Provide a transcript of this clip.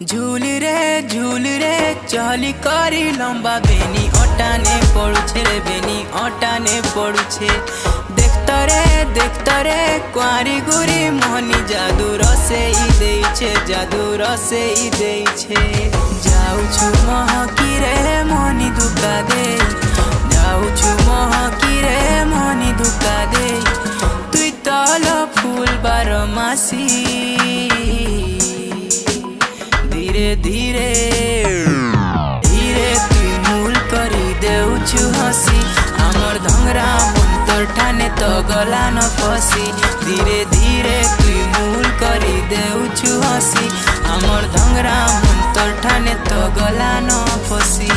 झूल रे चली करी लंबा बेनी अटाने पड़ुछे रे बेनी अटाने पड़ुछे। देखता रे कुआरी गुरी मोहनी जादू रसे जादू रसे जाऊछु महकी रे मोहनी धुका दे जाऊछु महकी रे मोहनी धुका दे तुई तल फूल बारमासी धीरे धीरे तुई मूल करी देउछु हसी हमर धंगरा मंतर ठाने तो गला न फसी धीरे धीरे तुई मूल करी देउछु हसी हमर धंगरा मंतर ठाने तो गला न फसी।